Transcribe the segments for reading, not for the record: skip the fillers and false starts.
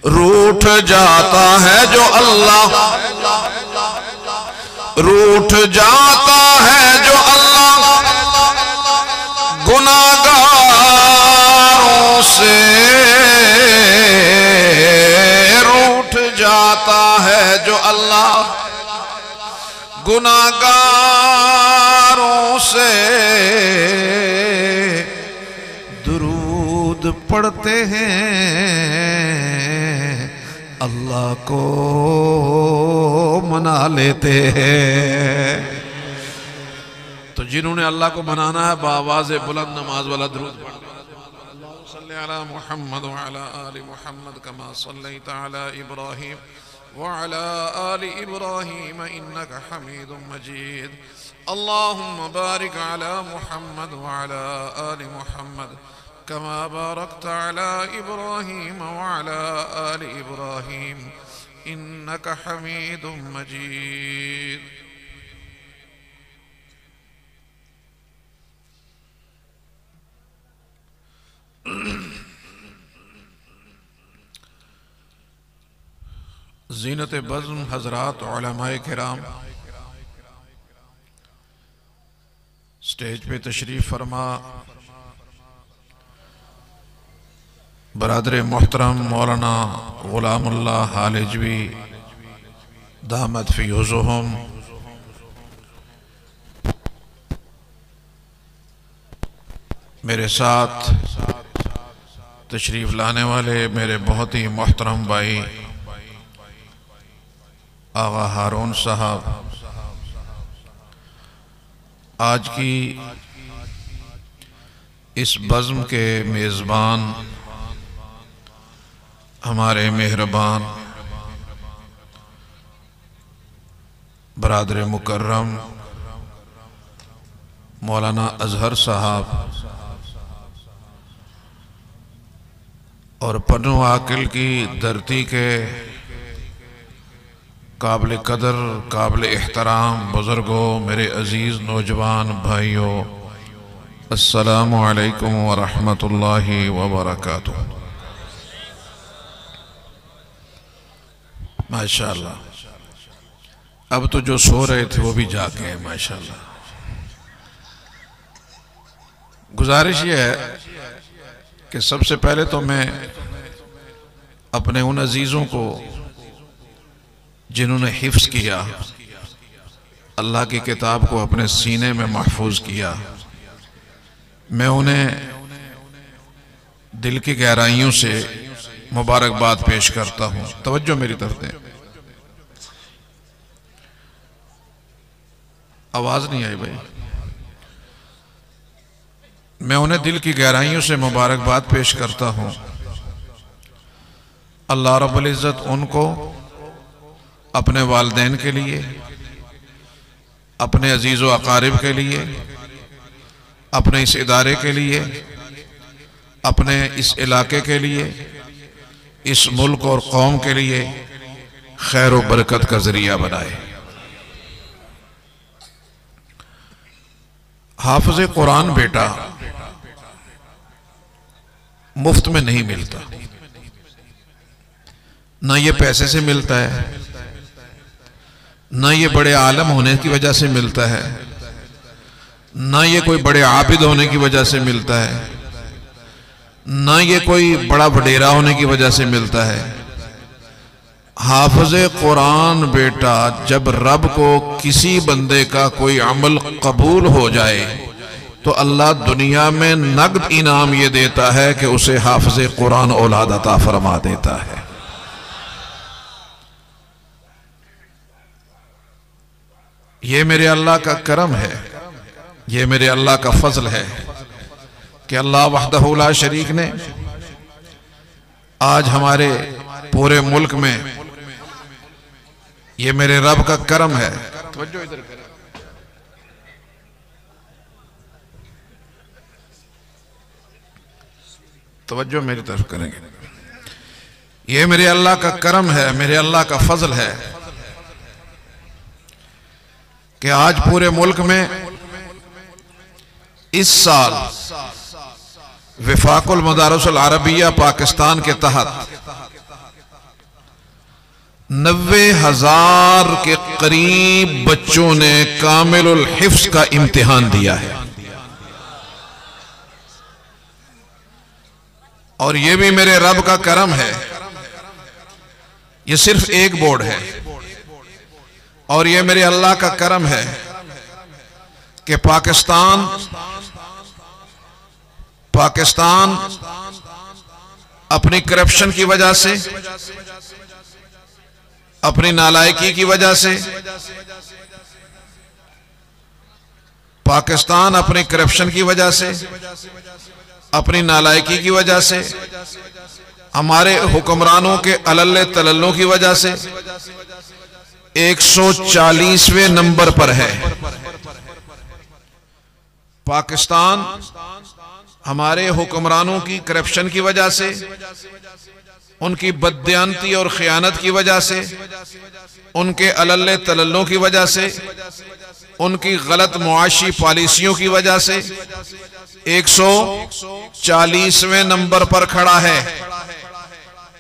रूठ जाता है जो अल्लाह, रूठ जाता है जो अल्लाह गुनाहगारों से, रूठ जाता है जो अल्लाह गुनाहगारों से। दुरूद पढ़ते हैं अल्लाह को मना लेते हैं। तो जिन्होंने अल्लाह को मनाना है बावाज़ बुलंद नमाज वाला दुरूद पढ़ अल्लाहुम्मा सल्ली अला मुहम्मद व अला आलि मुहम्मद कमा सल्लैता अला इब्राहीम व अला आलि इब्राहीम इन्नका हमीदुम मजीद। अल्लाहुम्मा बारिक अला मुहम्मद व अला आलि मुहम्मद कमा बारकता अला इब्राहीम व अला आलि इब्राहीम इन्नका हमीदुम मजीद। ज़ीनत बज़्म हज़रात उलमाए किराम स्टेज पे तशरीफ़ फरमा। बरादर मोहतरम मौलाना ग़ुलामुल्लाह हालिजवी दामत फ़ियूज़ुहुम, मेरे साथ तशरीफ़ लाने वाले मेरे बहुत ही मोहतरम भाई आगा हारून साहब, आज की इस बज़्म के मेज़बान हमारे मेहरबान बरादर मुकर्रम मौलाना अज़हर साहब और पन्नू आकिल की धरती के काबिल कदर काबिल एहतराम बुज़ुर्गों, मेरे अज़ीज़ नौजवान भाइयों, अस्सलामु अलैकुम व रहमतुल्लाहि व बरकातुहू। माशाअल्लाह, अब तो जो सो रहे थे वो भी जागे हैं माशाअल्लाह। गुजारिश ये है कि सबसे पहले तो मैं अपने उन अजीज़ों को जिन्होंने हिफ्ज़ किया, अल्लाह की किताब को अपने सीने में महफूज किया, मैं उन्हें दिल की गहराइयों से मुबारकबाद पेश करता हूँ। तवज्जो मेरी तरफ दें, आवाज़ नहीं आई भाई। मैं उन्हें दिल की गहराइयों से मुबारकबाद पेश करता हूँ। अल्लाह रब्बुल इज़्ज़त उनको अपने वालिदैन के लिए, अपने अजीज़ व अकारिब के लिए, अपने इस इदारे के लिए, अपने इस इलाके के लिए, इस मुल्क और कौम के लिए खैर व बरकत का ज़रिया बनाए। हाफ़िज़ कुरान बेटा मुफ्त में नहीं मिलता, ना ये पैसे से मिलता है, ना ये बड़े आलम होने की वजह से मिलता है, ना ये कोई बड़े आबिद होने की वजह से मिलता है, ना ये कोई बड़ा वडेरा होने की वजह से मिलता है। हाफ़िज़ कुरान बेटा जब रब को किसी बंदे का कोई अमल कबूल हो जाए तो अल्लाह दुनिया में नगद इनाम ये देता है कि उसे हाफ़िज़ कुरान औलाद अता फरमा देता है। ये मेरे अल्लाह का करम है, ये मेरे अल्लाह का फजल है कि अल्लाह वहदहू ला शरीक ने आज हमारे पूरे मुल्क में, ये मेरे रब का करम है। तवज्जो इधर करें, तवज्जो मेरी तरफ करेंगे। ये मेरे अल्लाह का करम है, मेरे अल्लाह का फजल है कि आज पूरे मुल्क में इस साल वफाकुल मदारिस अल अरबिया पाकिस्तान के तहत 90,000 के करीब बच्चों ने कामिलुल हिफ्ज का इम्तिहान दिया है। और यह भी मेरे रब का करम है, यह सिर्फ एक बोर्ड है, और यह मेरे अल्लाह का करम है कि पाकिस्तान अपनी करप्शन की वजह से, अपनी नालायकी की वजह से, पाकिस्तान अपनी करप्शन की वजह से, अपनी नालायकी की वजह से, हमारे हुक्मरानों के अलल्ले तलल्लों की वजह से 140वें नंबर पर है। पाकिस्तान हमारे हुक्मरानों की करप्शन की वजह से, उनकी बददियानती और खयानत की वजह से, उनके अलल्ले तलल्लों की वजह से, उनकी गलत मुआशी पॉलिसियों की वजह से 140वें नंबर पर खड़ा है।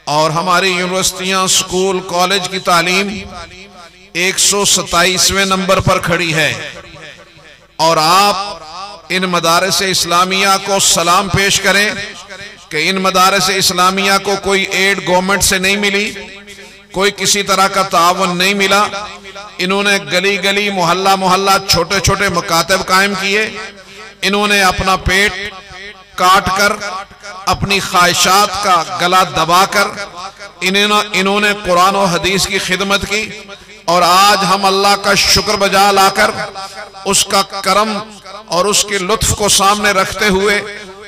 और हमारी यूनिवर्सिटियां, स्कूल, कॉलेज की तालीम 127वें नंबर पर खड़ी है। और आप इन मदारस इस्लामिया को सलाम पेश करें कि इन मदारस इस्लामिया को कोई एड गवर्नमेंट से नहीं मिली, कोई किसी तरह का तावन नहीं मिला। इन्होंने गली गली, मोहल्ला मोहल्ला, छोटे छोटे मकातब कायम किए। इन्होंने अपना पेट काट कर, अपनी ख्वाहिशात का गला दबाकर इन्होंने कुरान और हदीस की खिदमत की। और आज हम अल्लाह का शुक्र बजा लाकर उसका करम और उसके लुत्फ को सामने रखते हुए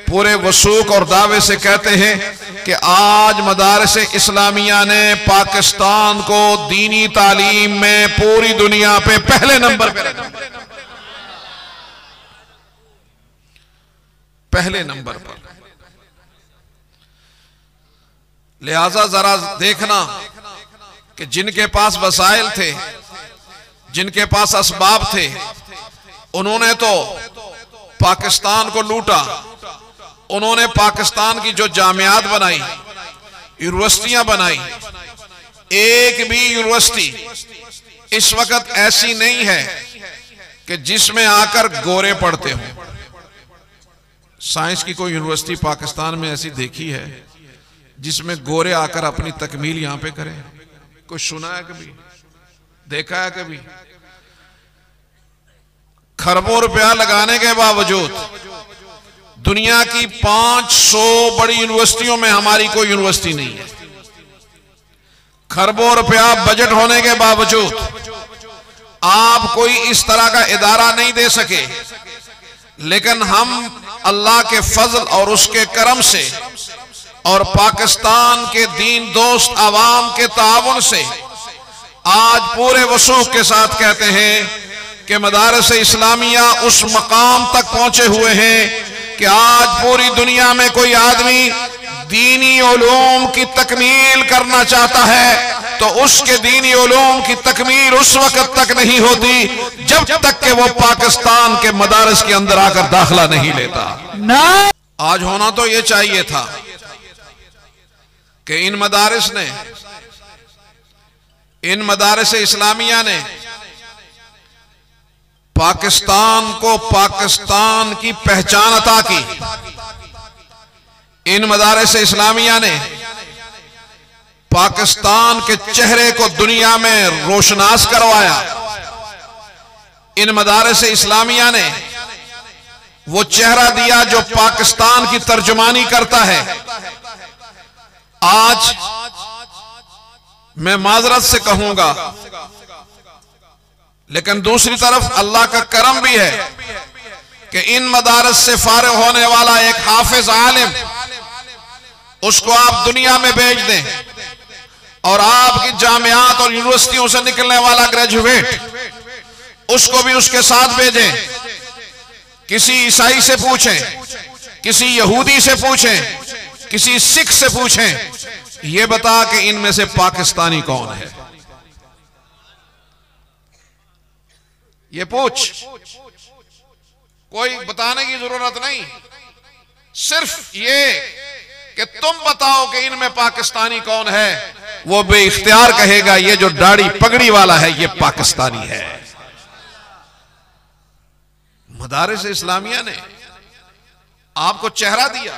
पूरे वसूक और दावे से कहते हैं कि आज मदारस इस्लामिया ने पाकिस्तान को दीनी तालीम में पूरी दुनिया पे पहले नंबर पे रखा, पहले नंबर पर। लिहाजा जरा देखना कि जिनके पास वसाइल थे, जिनके पास असबाब थे, उन्होंने तो पाकिस्तान को लूटा। उन्होंने पाकिस्तान की जो जामियात बनाई, यूनिवर्सिटियां बनाई, एक भी यूनिवर्सिटी इस वक्त ऐसी नहीं है कि जिसमें आकर गोरे पढ़ते हों। साइंस की कोई यूनिवर्सिटी पाकिस्तान में ऐसी देखी है जिसमें गोरे आकर अपनी तकमील यहां पे करें? कुछ सुना है कभी? देखा है कभी? खरबों रुपया लगाने के बावजूद दुनिया की 500 बड़ी यूनिवर्सिटियों में हमारी कोई यूनिवर्सिटी नहीं है। खरबों रुपया बजट होने के बावजूद आप कोई इस तरह का इदारा नहीं दे सके। लेकिन हम अल्लाह के फजल और उसके करम से और पाकिस्तान के दीन दोस्त आवाम के ताउन से आज पूरे वसूख के साथ कहते हैं कि मदारस इस्लामिया उस मकाम तक पहुंचे हुए हैं कि आज पूरी दुनिया में कोई आदमी दीनी उलूम की तकमील करना चाहता है तो उसके दीनी उलूम की तकमील उस वक्त तक नहीं होती जब तक कि वो पाकिस्तान के मदारस के अंदर आकर दाखिला नहीं लेता। आज होना तो ये चाहिए था कि इन मदारस इस्लामिया ने पाकिस्तान को पाकिस्तान की पहचान अता की। इन मदारस इस्लामिया ने पाकिस्तान के चेहरे को दुनिया में रोशनास करवाया। इन मदारस इस्लामिया ने वो चेहरा दिया जो पाकिस्तान की तर्जुमानी करता है। आज मैं माजरत से कहूंगा, लेकिन दूसरी तरफ अल्लाह का करम भी है कि इन मदारस से फारिग होने वाला एक हाफिज आलिम, उसको आप दुनिया में भेज दें और आपकी जामियात और यूनिवर्सिटियों से निकलने वाला ग्रेजुएट, उसको भी उसके साथ भेजें। किसी ईसाई से पूछें, किसी यहूदी से पूछें, किसी सिख से पूछें, यह बता कि इनमें से पाकिस्तानी कौन है। ये पूछ, कोई बताने की जरूरत नहीं, सिर्फ ये कि तुम बताओ कि इनमें पाकिस्तानी कौन है, वो बेइख्तियार कहेगा ये जो दाढ़ी पगड़ी वाला है ये पाकिस्तानी है। मदारिस इस्लामिया ने आपको चेहरा दिया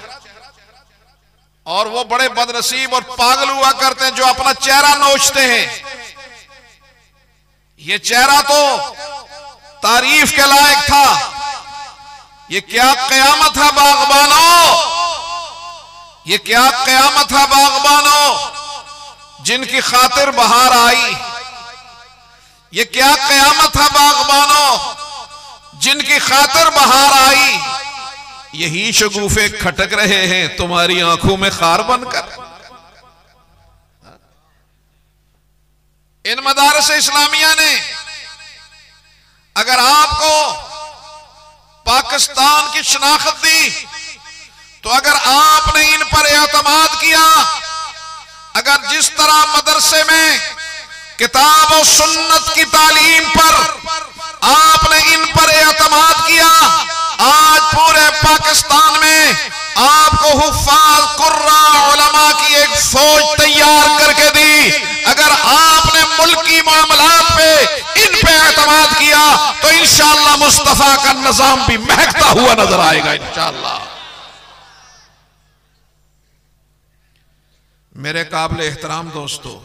और वो बड़े बदनसीब और पागल हुआ करते हैं जो अपना चेहरा नोचते हैं। ये चेहरा तो तारीफ के लायक था। ये क्या कयामत है बागबानों, ये क्या कयामत है बागबानों जिनकी खातिर बहार आई। ये क्या कयामत है बागबानों जिनकी खातिर बहार आई। यही शगुफे खटक रहे हैं तुम्हारी आंखों में खार बनकर। इन मदारस इस्लामिया ने अगर आपको पाकिस्तान की शनाख्त दी तो अगर आपने इन पर एतमाद किया, अगर जिस तरह मदरसे में किताब और सुन्नत की तालीम पर आपने इन पर एतमाद किया, आज पूरे पाकिस्तान में आपको हुफ्फाज कुर्रा उलमा की एक फौज तैयार करके दी। अगर आपने मुल्की मामलात पे इन पे एतमाद किया तो इंशाअल्लाह मुस्तफा का निजाम भी महकता हुआ नजर आएगा इंशाअल्लाह। मेरे काबिल एहतराम दोस्तों,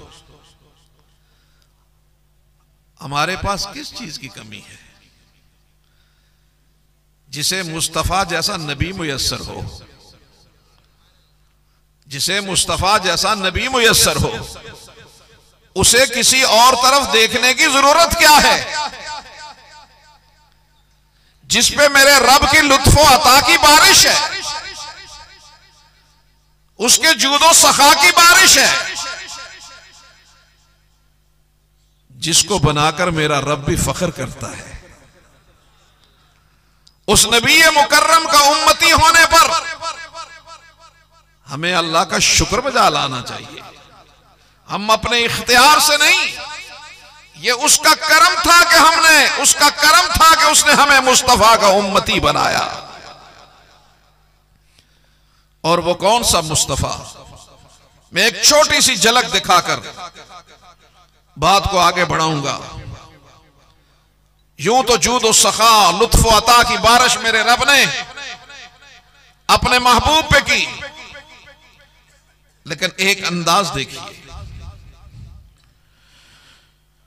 हमारे पास किस चीज की कमी है जिसे मुस्तफा जैसा नबी मुयस्सर हो, जिसे मुस्तफा जैसा नबी मुयस्सर हो, उसे किसी और तरफ देखने की जरूरत क्या है? जिस पे मेरे रब की लुत्फो अता की बारिश है, उसके जूदो सखा की बारिश है, जिसको बनाकर मेरा रब भी फख्र करता है। उस नबी मुकर्रम का उम्मती होने पर हमें अल्लाह का शुक्र बजा लाना चाहिए। हम अपने इख्तियार से नहीं, ये उसका करम था कि उसका करम था कि उसने हमें मुस्तफा का उम्मती बनाया। और वो कौन सा मुस्तफा, मैं एक छोटी सी झलक दिखाकर बात को आगे बढ़ाऊंगा। यूं तो जूद और सखा लुत्फ अता की बारिश मेरे रब ने अपने महबूब पे की, लेकिन एक अंदाज देखिए।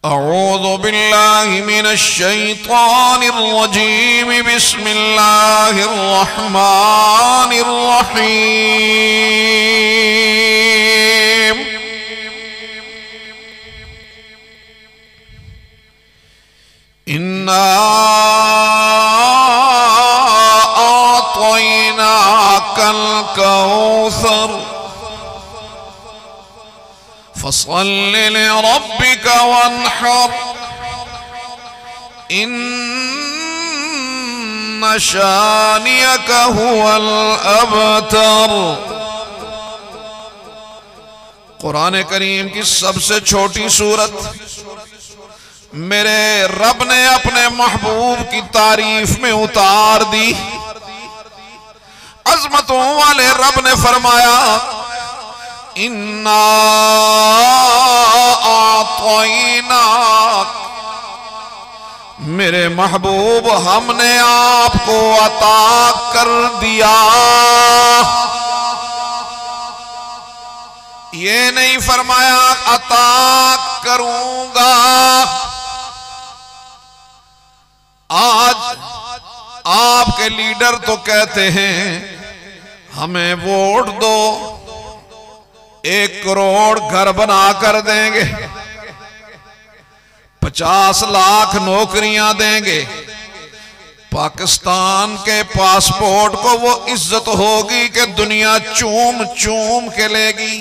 अऊज़ु बिल्लाहि मिनश शैतानिर रजीम, बिस्मिल्लाहिर रहमानिर रहीम। इन्ना आतैनाकल कौसर फसल्लि लिरब्बिका वन्हर इन्न शानियका हुवल अबतर। कुरान करीम की सबसे छोटी सूरत मेरे रब ने अपने महबूब की तारीफ में उतार दी। अजमतों वाले रब ने फरमाया, इन्ना आतैना, मेरे महबूब हमने आपको अता कर दिया। ये नहीं फरमाया अता करूंगा। आज आपके लीडर तो कहते हैं हमें वोट दो, 1 करोड़ घर बना कर देंगे, 50 लाख नौकरियां देंगे, पाकिस्तान के पासपोर्ट को वो इज्जत होगी कि दुनिया चूम चूम के लेगी,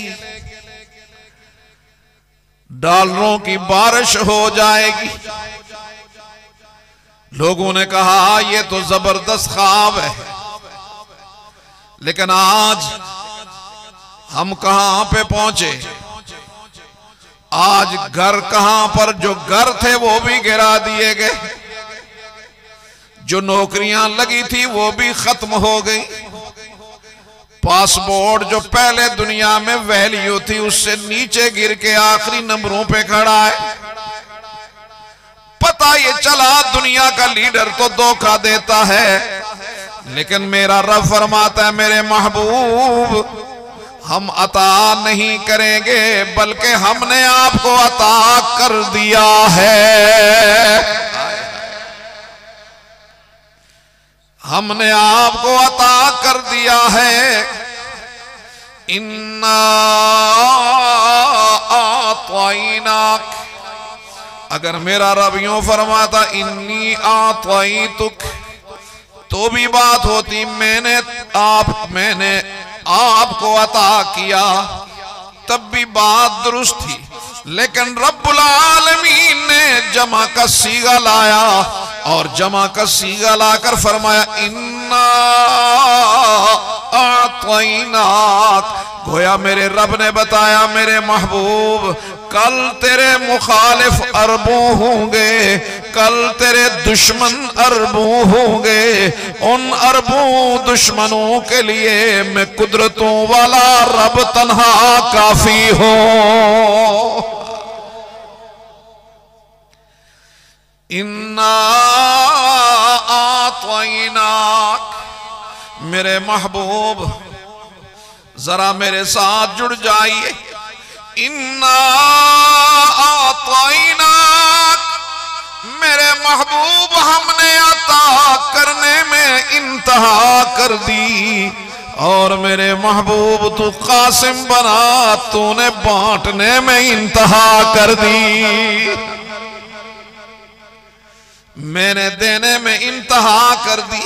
डॉलरों की बारिश हो जाएगी। लोगों ने कहा ये तो जबरदस्त ख्वाब है, लेकिन आज हम कहां पे पहुंचे? आज घर कहां पर, जो घर थे वो भी गिरा दिए गए, जो नौकरियां लगी थी वो भी खत्म हो गई, पासपोर्ट जो पहले दुनिया में वैल्यू थी उससे नीचे गिर के आखिरी नंबरों पे खड़ा है। पता ये चला दुनिया का लीडर तो धोखा देता है, लेकिन मेरा रब फरमाता है मेरे महबूब हम अता नहीं करेंगे बल्कि हमने आपको अता कर दिया है। हमने आपको अता कर दिया है। इन्ना आतैनाक, अगर मेरा रब यूं फरमाता इन्नी आतैतुक तो भी बात होती मैंने आपको अता किया, तब भी बात दुरुस्त थी। लेकिन रब्बुल आलमीन ने जमा का सीगा लाया और जमा का सीगा लाकर फरमाया इन्ना आतैनाक। गोया मेरे रब ने बताया मेरे महबूब कल तेरे मुखालिफ अरबों होंगे, कल तेरे दुश्मन अरबों होंगे। उन अरबों दुश्मनों के लिए मैं कुदरतों वाला रब तन्हा काफी हूं। इन्ना आतैनाक, मेरे महबूब जरा मेरे साथ जुड़ जाइए। इन्ना आतैनाक, मेरे महबूब हमने अता करने में इंतहा कर दी और मेरे महबूब तू कासिम बना, तूने बांटने में इंतहा कर दी। मैंने देने में इंतहा कर दी।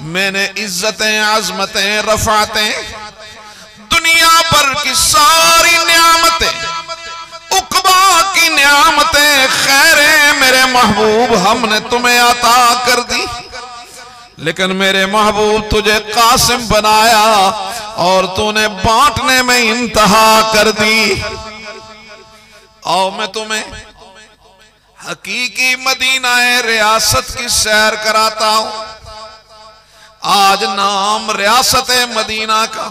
मैंने इज्जतें अजमतें रफातें दुनिया भर की सारी नियामतें उकबा की नियामतें खैरें मेरे महबूब हमने तुम्हें अता कर दी, लेकिन मेरे महबूब तुझे कासिम बनाया और तूने बांटने में इंतहा कर दी। आओ मैं तुम्हें हकीकी मदीना रियासत की सैर कराता हूं। आज नाम रियासत मदीना का,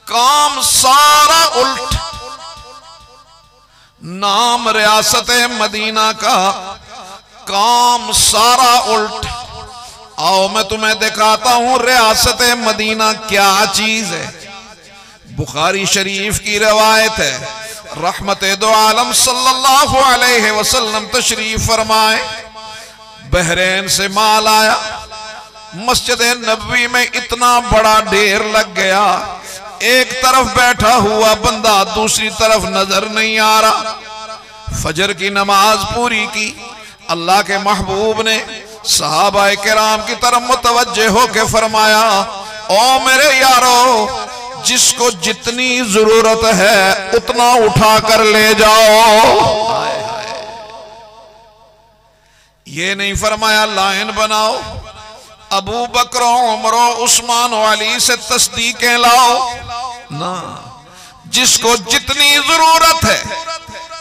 काम सारा उल्ट। नाम रियासत मदीना का, काम सारा उल्ट। आओ मैं तुम्हें दिखाता हूं रियासत मदीना क्या चीज है। बुखारी शरीफ की रवायत है, रहमत दो आलम सल्लल्लाहु अलैहि वसल्लम तशरीफ फरमाए। बहरैन से माल आया, मस्जिद नबवी में इतना बड़ा ढेर लग गया, एक तरफ बैठा हुआ बंदा दूसरी तरफ नजर नहीं आ रहा। फजर की नमाज पूरी की, अल्लाह के महबूब ने सहाबाए किराम की तरफ मुतवज्जे होके फरमाया, ओ मेरे यारो जिसको जितनी जरूरत है उतना उठा कर ले जाओ। ये नहीं फरमाया लाइन बनाओ, अबू बकर उमर उस्मान अली से तस्दीकें लाओ ना, जिसको जितनी जरूरत है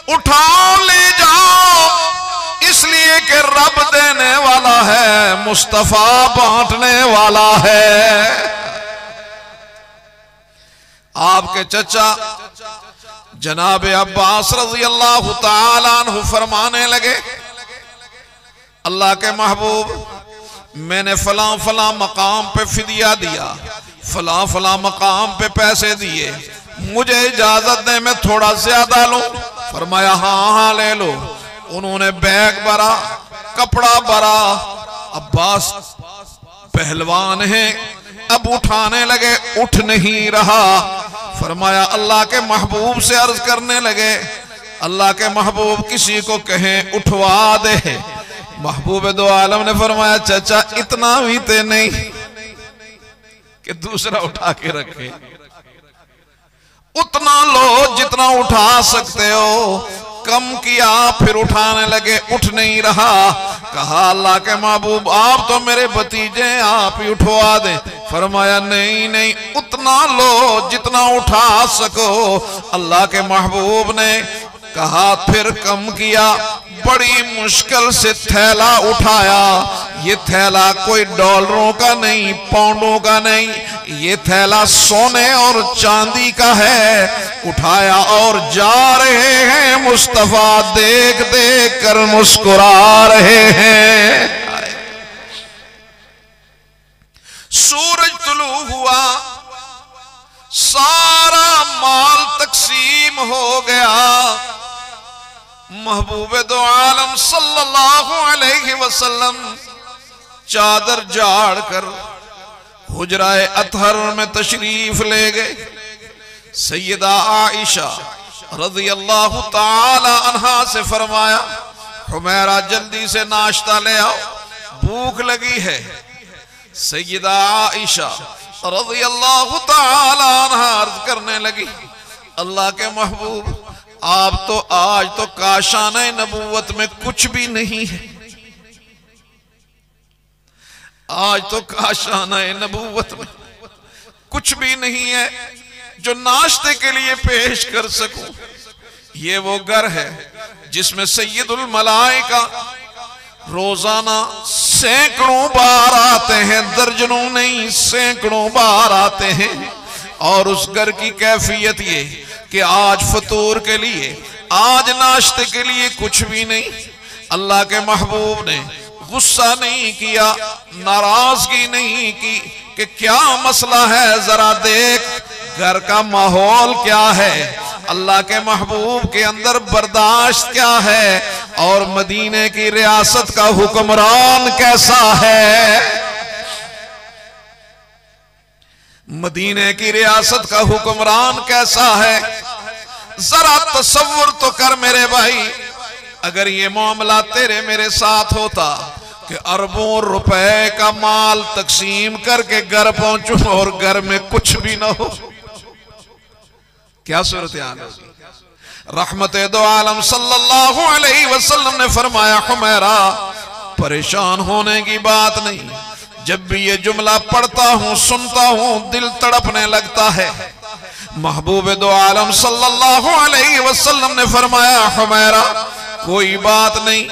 उठाओ ले जाओ, इसलिए कि रब देने वाला है, मुस्तफा बांटने वाला है। आपके चचा जनाब अब्बास रज़ी अल्लाह तआला अन्हु फरमाने लगे, अल्लाह के महबूब मैंने फलां फलां मकाम पे फिदिया दिया, फलां फलां मकाम पे पैसे दिए, मुझे इजाजत दे मैं थोड़ा ज्यादा लूं। फरमाया हाँ हाँ ले लो। उन्होंने बैग भरा, कपड़ा भरा। अब्बास पहलवान है, अब उठाने लगे, उठ नहीं रहा। फरमाया अल्लाह के महबूब से अर्ज करने लगे, अल्लाह के महबूब किसी को कहें उठवा दे। महबूब दो आलम ने फरमाया चाचा इतना भी ते नहीं कि दूसरा उठा के रखे, उतना लो जितना उठा सकते हो। कम किया, फिर उठाने लगे, उठ नहीं रहा। कहा अल्लाह के महबूब आप तो मेरे भतीजे, आप ही उठवा दें। फरमाया नहीं नहीं, उतना लो जितना उठा सको। अल्लाह के महबूब ने कहा, फिर कम किया, बड़ी मुश्किल से थैला उठाया। ये थैला कोई डॉलरों का नहीं, पाउंडों का नहीं, ये थैला सोने और चांदी का है, उठाया और जा रहे हैं। मुस्तफा देख देख कर मुस्कुरा रहे हैं। सूरज तुलू हुआ, सारा माल तकसीम हो गया। महबूब दो आलम सल्लल्लाहु अलैहि वसल्लम चादर झाड़ कर हुजराए अतहर में तशरीफ ले गए। सैयदा आइशा रज़ियल्लाहु ताला अन्हा से फरमाया, हुमैरा जल्दी से नाश्ता ले आओ, भूख लगी है। सैयदा आइशा रज़ियल्लाहु ताला अन्हा अर्ज करने लगी, अल्लाह के महबूब, आप तो आज तो काशाने नबूवत में कुछ भी नहीं है। आज तो काशाने नबूवत में कुछ भी नहीं है जो नाश्ते के लिए पेश कर सकूं। ये वो घर है जिसमें सैयदुल मलाइका रोजाना सैकड़ों बार आते हैं, दर्जनों नहीं सैकड़ों बार आते हैं। और उस घर की कैफियत ये कि आज फतूर के लिए, आज नाश्ते के लिए कुछ भी नहीं। अल्लाह के महबूब ने गुस्सा नहीं किया, नाराजगी नहीं की कि क्या मसला है, जरा देख घर का माहौल क्या है, अल्लाह के महबूब के अंदर बर्दाश्त क्या है, और मदीने की रियासत का हुक्मरान कैसा है। मदीने की रियासत का हुक्मरान कैसा है, जरा तसव्वुर तो कर मेरे भाई। अगर ये मामला तेरे मेरे साथ होता कि अरबों रुपए का माल तकसीम करके घर पहुंचूं और घर में कुछ भी ना हो, क्या सूरत हाल होगी। रहमते दो आलम सल्लल्लाहु अलैहि वसल्लम ने फरमाया, हुमैरा परेशान होने की बात नहीं। जब भी ये जुमला पढ़ता हूं, सुनता हूं, दिल तड़पने लगता है। महबूब दो आलम सल्लल्लाहु अलैहि वसल्लम ने फरमाया, हुमैरा कोई बात नहीं,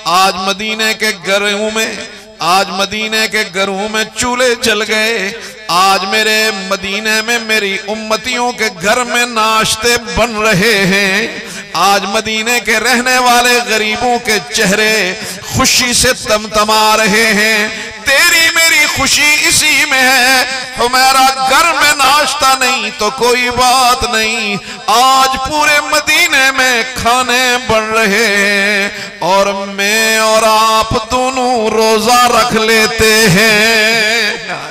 आज मदीने के घरों में, आज मदीने के घरों में चूल्हे जल गए। आज मेरे मदीने में मेरी उम्मतियों के घर में नाश्ते बन रहे हैं। आज मदीने के रहने वाले गरीबों के चेहरे खुशी से तमतमा रहे हैं। तेरी मेरी खुशी इसी में है। हुमैरा घर में नाश्ता नहीं तो कोई बात नहीं, आज पूरे मदीने में खाने बन रहे हैं और मैं और आप दोनों रोजा रख लेते हैं।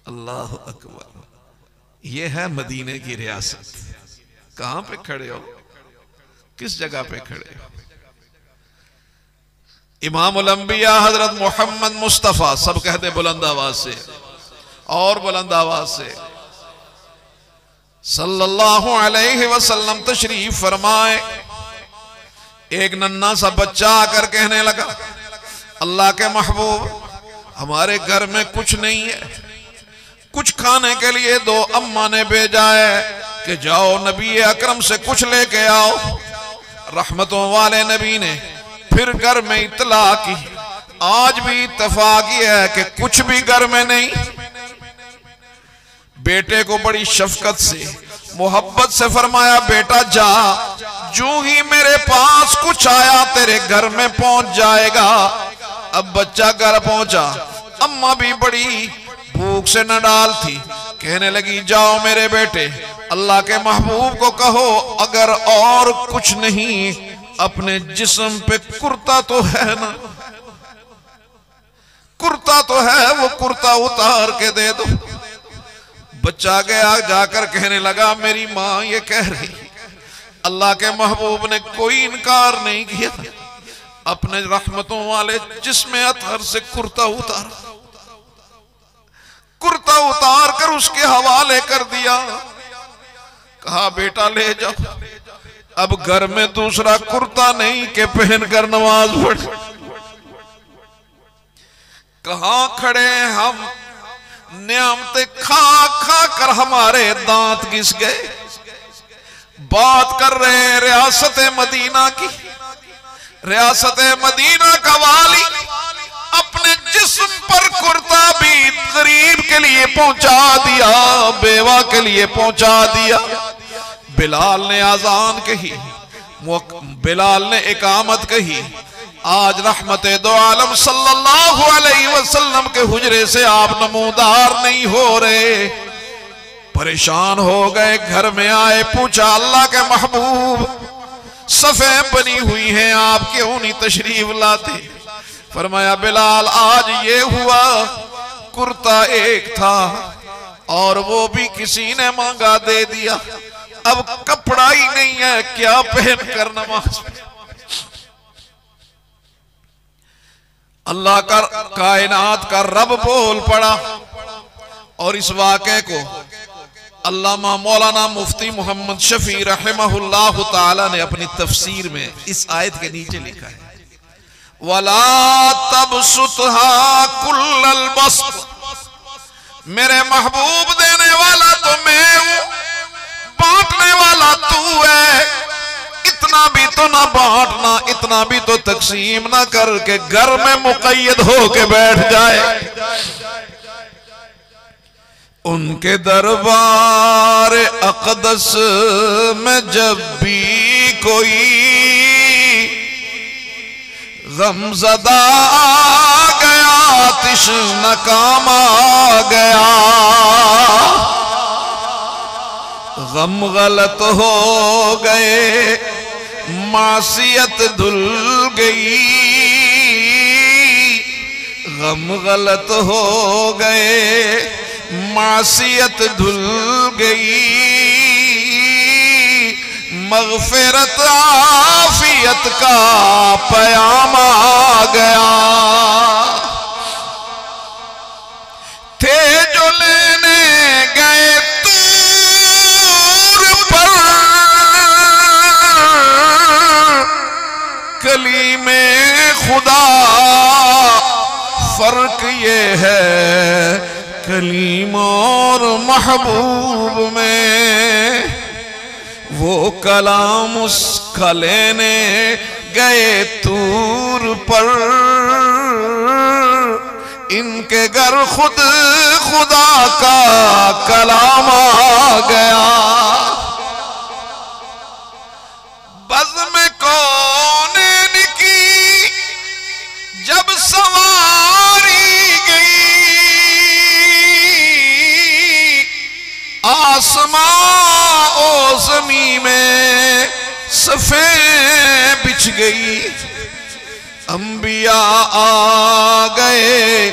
अल्लाह अकबर। ये है मदीने की रियासत। कहां पे खड़े हो, किस जगह पे खड़े हो। इमामुल अंबिया हजरत मोहम्मद मुस्तफा, सब कहते बुलंद आवाज से और बुलंद आवाज से, सल्लल्लाहु अलैहि वसल्लम तशरीफ फरमाए। एक नन्ना सा बच्चा आकर कहने लगा, अल्लाह के महबूब हमारे घर में कुछ नहीं है, कुछ खाने के लिए दो अम्मा ने भेजा है कि जाओ नबी अकरम से कुछ लेके आओ। रहमतों वाले नबी ने फिर घर में इतला की। आज भी इत्तफाक है कि कुछ भी घर में नहीं। बेटे को बड़ी शफकत से, मोहब्बत से फरमाया, बेटा जा, जो ही मेरे पास कुछ आया तेरे घर में पहुंच जाएगा। अब बच्चा घर पहुंचा, अम्मा भी बड़ी भूख से नडाल थी, कहने लगी, जाओ मेरे बेटे, अल्लाह के महबूब को कहो अगर और कुछ नहीं अपने जिस्म पे कुर्ता तो है ना, कुर्ता तो है, वो कुर्ता उतार के दे दो। बच्चा गया, जाकर कहने लगा, मेरी माँ ये कह रही। अल्लाह के महबूब ने कोई इनकार नहीं किया, अपने रहमतों वाले जिस्म अतहर से कुर्ता उतारा, कुर्ता उतार कर उसके हवाले कर दिया। कहा, बेटा ले जाओ। अब घर में दूसरा कुर्ता नहीं कि पहनकर नमाज पढ़। कहां खड़े हम, नियामतें खा खा कर हमारे दांत घिस गए। बात कर रहे हैं रियासत मदीना की। रियासत मदीना का वाली अपने जिस्म पर कुर्ता भी गरीब के लिए पहुंचा दिया, बेवा के लिए पहुंचा दिया। बिलाल ने आजान कही, बिलाल ने इकामत कही। आज रहमते दो आलम सल्लल्लाहु अलैहि वसल्लम के हुजरे से आप नमूदार नहीं हो रहे। परेशान हो गए, घर में आए, पूछा अल्लाह के महबूब सफ़े बनी हुई हैं, आप क्यों नहीं तशरीफ लाते? फरमाया बिलाल आज ये हुआ, कुर्ता एक था और वो भी किसी ने मांगा दे दिया, अब कपड़ा ही नहीं है, क्या पहन कर नमाज। अल्लाह का कायनात का रब बोल पड़ा। और इस वाक़े को अल्लामा मौलाना मुफ्ती मोहम्मद शफी रहमहुल्लाह ताला ने अपनी तफसीर में इस आयत के नीचे लिखा है, वला तबसुतहा कुल्लल बस्त। मेरे महबूब देने वाला तो मैं हूं, बांटने वाला तू है। इतना भी तो ना बांटना, इतना भी तो तकसीम ना करके घर में मुक़य्यद होके बैठ जाए। उनके दरबार अक़दस में जब भी कोई गमज़दा आ गया, तिश्न काम आ गया, गम गलत हो गए, मासियत धुल गई, गम गलत हो गए, मासियत धुल गई, मग़फ़िरत आफ़ियत का पयाम आ गया। थे जो लेने गए तूर पर, कलीमे खुदा फर्क ये है कलीम और महबूब में। वो कलाम उसका लेने गए तूर पर, इनके घर खुद खुदा का कलाम आ गया। बज़्म कौनैन की जब सवारी गई, आसमां ओ ज़मीं में सफ़े बिछ गई। अंबिया आ गए,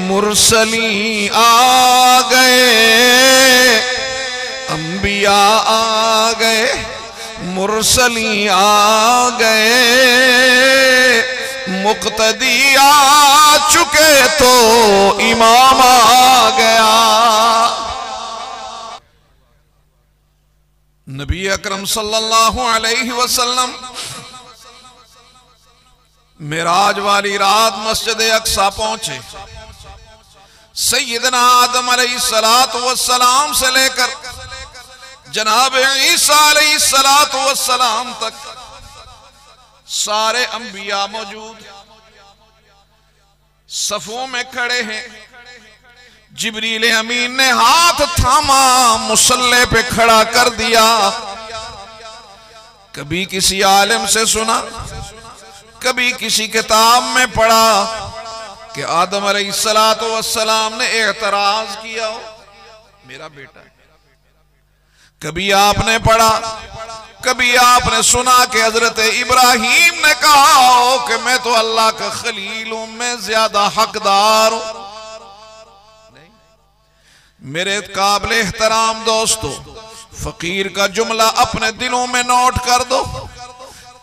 मुरसली आ गए, अंबिया आ गए, मुरसली आ गए, मुक़्तदी आ चुके तो इमाम आ गया। नबी अकरम सल्लल्लाहु अलैहि वसल्लम मेराज वाली रात मस्जिद अक्सा पहुंचे। सैयदना आदम अलैहिस्सलातु वस्सलाम से लेकर जनाब ईसा अलैहिस्सलातु वस्सलाम तक सारे अंबिया मौजूद सफों में खड़े हैं। जिब्रील अमीन ने हाथ थामा, मुसल्ले पे खड़ा कर दिया। कभी किसी आलिम से सुना, कभी किसी किताब में पढ़ा कि आदम अलैहिस्सलातु वस्सलाम ने एतराज किया हो, मेरा बेटा है। कभी आपने पढ़ा, कभी आपने सुना कि हजरत इब्राहीम ने कहा हो कि मैं तो अल्लाह का खलील हूं, मैं ज्यादा हकदार हूं। मेरे काबिल एहतराम दोस्तों, फकीर का जुमला अपने दिलों में नोट कर दो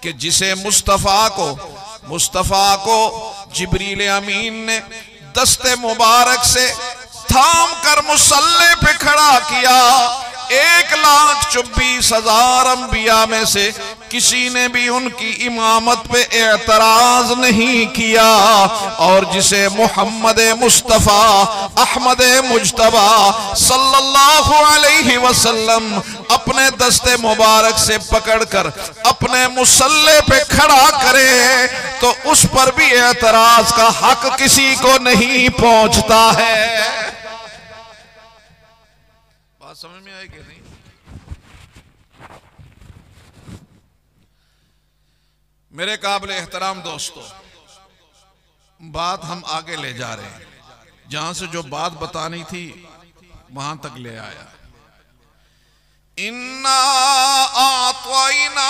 कि जिसे मुस्तफा को जिब्रील अमीन ने दस्ते मुबारक से थाम कर मुसल्ले पे खड़ा किया, 1,24,000 अंबिया में से किसी ने भी उनकी इमामत पे एतराज नहीं किया। और जिसे मोहम्मद मुस्तफ़ा अहमद मुज्तबा सल्लल्लाहु अलैहि वसल्लम अपने अपने दस्ते मुबारक से पकड़कर अपने मुसल्ले पे खड़ा करे तो उस पर भी एतराज का हक किसी को नहीं पहुंचता है। बात समझ में आई कि नहीं? मेरे काबिल एहतराम दोस्तों, बात हम आगे ले जा रहे हैं। जहां से जो बात बतानी थी वहां तक ले आया। इन्ना आतवैना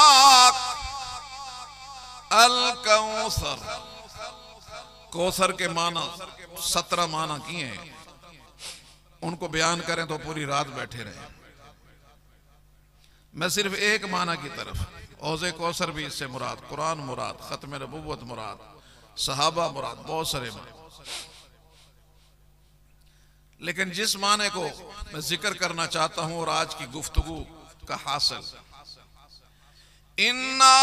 अल कौसर, कौसर के माना 17 माना किए हैं, उनको बयान करें तो पूरी रात बैठे रहे। मैं सिर्फ एक माना की तरफ, औज़े कौसर भी इससे मुराद, कुरान मुराद, खत्म नबुव्वत मुराद, सहाबा मुराद, बहुत सारे माने। लेकिन जिस माने को मैं जिक्र करना चाहता हूं और आज की गुफ्तगू का हासिल, इन्ना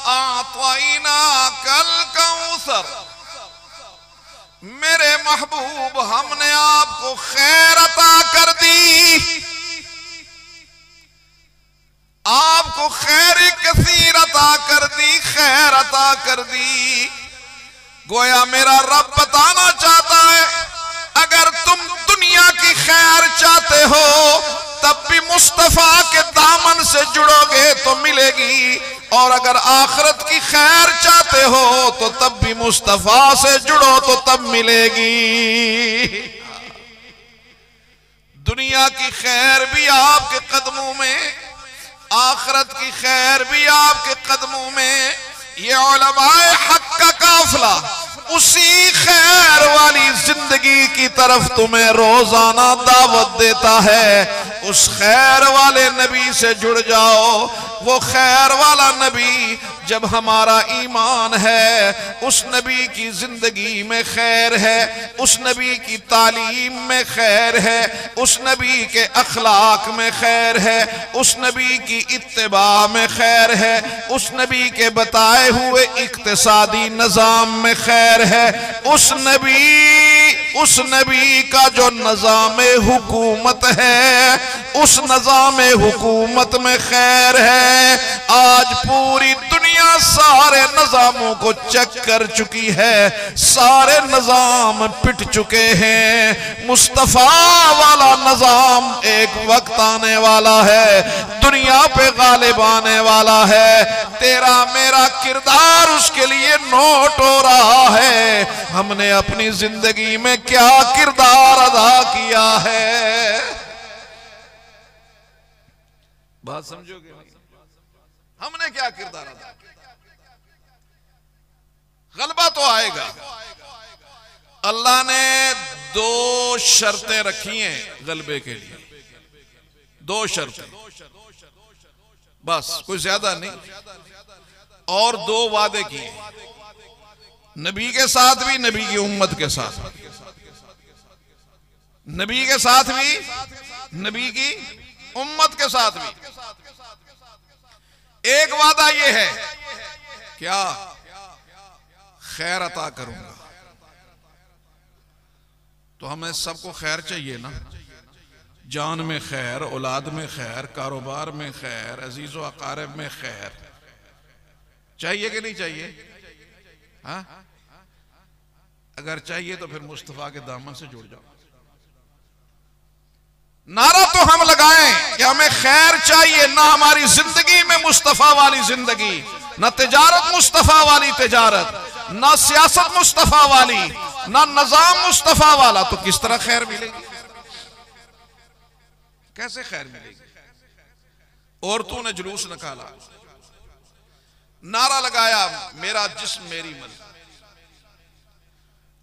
आतवैना कल कौसर, मेरे महबूब हमने आपको खैर अता कर दी, आपको खैर कसीर अता कर दी, खैर अता कर दी। गोया मेरा रब बताना चाहता है, अगर तुम दुनिया की खैर चाहते हो तब भी मुस्तफा के दामन से जुड़ोगे तो मिलेगी, और अगर आखिरत की खैर चाहते हो तो तब भी मुस्तफा से जुड़ो तो तब मिलेगी। दुनिया की खैर भी आपके कदमों में, आखिरत की खैर भी आपके कदमों में। ये उलमाए हक का काफिला उसी खैर वाली जिंदगी की तरफ तुम्हें रोजाना दावत देता है। उस खैर वाले नबी से जुड़ जाओ। वो खैर वाला नबी जब हमारा ईमान है, उस नबी की जिंदगी में खैर है, उस नबी की तालीम में खैर है, उस नबी के अखलाक में खैर है, उस नबी की इत्तिबा में खैर है, उस नबी के बताए हुए इक्तिसादी निजाम में खैर है, उस नबी का जो निजाम हुकूमत है, उस निजाम हुकूमत में खैर है। आज पूरी दुनिया सारे निजामों को चेक कर चुकी है, सारे निजाम पिट चुके हैं। मुस्तफा वाला निजाम एक वक्त आने वाला है, दुनिया पे गालिब आने वाला है। तेरा मेरा किरदार उसके लिए नोट हो रहा है, हमने अपनी जिंदगी में क्या किरदार अदा किया है। बात समझोगे? हमने क्या किरदार अदा किया? गलबा तो आएगा। अल्लाह ने 2 शर्तें रखी हैं गलबे के लिए, 2 शर्तें, बस कोई ज्यादा नहीं, और 2 वादे किए, नबी के साथ भी, नबी की उम्मत के साथ, नबी के साथ भी, नबी की उम्मत के साथ भी। एक वादा यह है, क्या? खैर अता करूंगा। तो हमें सबको खैर चाहिए ना, जान में खैर, औलाद में खैर, कारोबार में खैर, अजीज व अकारिब में खैर चाहिए कि नहीं चाहिए? हाँ, अगर चाहिए तो फिर मुस्तफा के दामन से जुड़ जाओ। नारा तो हम लगाएं कि हमें खैर चाहिए, ना हमारी जिंदगी में मुस्तफा वाली जिंदगी, ना तिजारत मुस्तफा वाली तिजारत, ना सियासत मुस्तफा वाली, ना निजाम मुस्तफा वाला, तो किस तरह खैर मिलेगी? कैसे खैर मिलेगी? औरतों ने जुलूस निकाला, नारा लगाया, मेरा जिस्म मेरी मर्जी।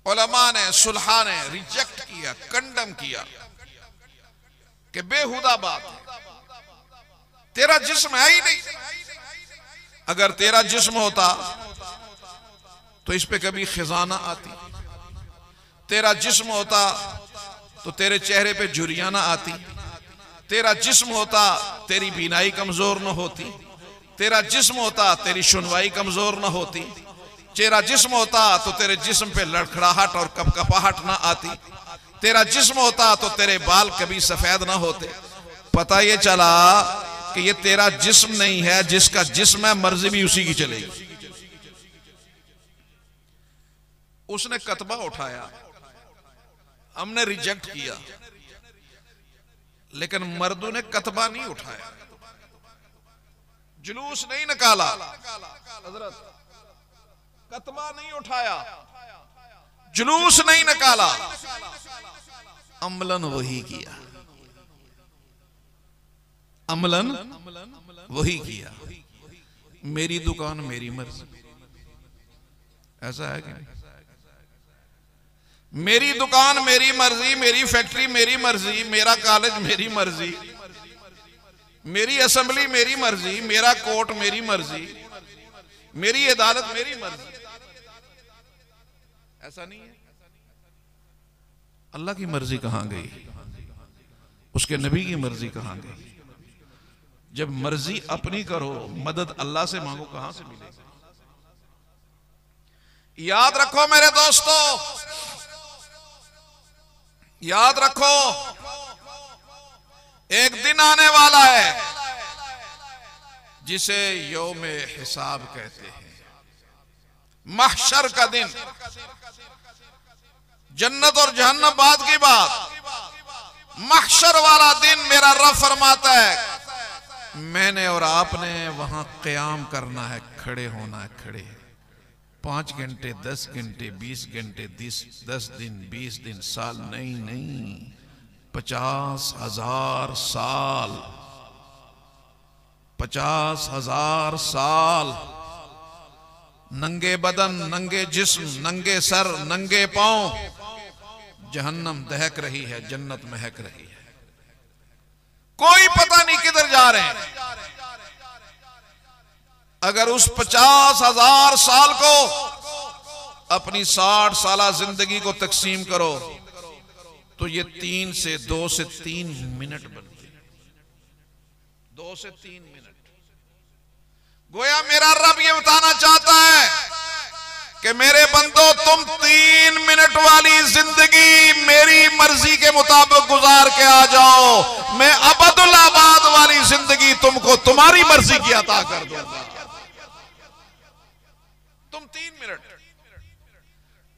उलमा ने, सुलहा ने रिजेक्ट किया, कंडम किया कि बेहुदा बात है, तेरा जिस्म है ही नहीं। अगर तेरा जिस्म होता तो इस पे कभी खिजाना आती, तेरा जिस्म होता तो तेरे चेहरे पे झुर्रियां ना आती, तेरा जिस्म होता तेरी बीनाई कमजोर न होती, तेरा जिस्म होता तेरी सुनवाई कमजोर न होती, तेरा जिस्म होता तो तेरे जिस्म पे लड़खड़ाहट और कपकपाहट ना आती, तेरा जिस्म होता तो तेरे बाल कभी सफेद ना होते। पता ये चला कि ये तेरा जिस्म नहीं है, जिसका जिस्म है मर्जी भी उसी की चलेगी। उसने कतबा उठाया, हमने रिजेक्ट किया, लेकिन मर्दों ने कतबा नहीं उठाया, जुलूस नहीं निकाला, हजरत कतबा नहीं उठाया, जुलूस नहीं निकाला, अमलन वही किया, अमलन वही किया। मेरी दुकान मेरी मर्जी, ऐसा है कि नहीं? मेरी दुकान मेरी मर्जी, मेरी फैक्ट्री मेरी मर्जी, मेरा कॉलेज मेरी मर्जी, मेरी असेंबली मेरी मर्जी, मेरा कोर्ट मेरी मर्जी, मेरी अदालत मेरी मर्जी। ऐसा नहीं है। अल्लाह की मर्जी कहां गई? उसके नबी की मर्जी कहां गई? जब मर्जी अपनी करो, मदद अल्लाह से मांगो, कहां से मिलेगी? याद रखो मेरे दोस्तों, याद रखो, एक दिन आने वाला है जिसे यौमे हिसाब कहते हैं, महशर का दिन। जन्नत और जहन्नम बाद की बात, महशर वाला दिन मेरा रब फरमाता है मैंने और आपने वहां क़याम करना है, खड़े होना है, खड़े। 5 घंटे, 10 घंटे, 20 घंटे, 10 दिन, 20 दिन, साल नहीं, 50,000 साल, 50,000 साल, नंगे बदन, नंगे जिस्म, नंगे सर, नंगे पांव, जहन्नम दहक रही है, जन्नत महक रही है, कोई पता नहीं किधर जा रहे हैं। अगर उस 50,000 साल को अपनी 60 साला जिंदगी को तकसीम करो तो ये 2 से 3 मिनट बनते हैं। 2 से 3 मिनट। गोया मेरा रब ये बताना चाहता है कि मेरे बंदो, तुम 3 मिनट वाली जिंदगी मेरी मर्जी के मुताबिक गुजार के आ जाओ, मैं अबदुल आबाद वाली जिंदगी तुमको तुम्हारी मर्जी की अता कर दूंगा। तुम 3 मिनट,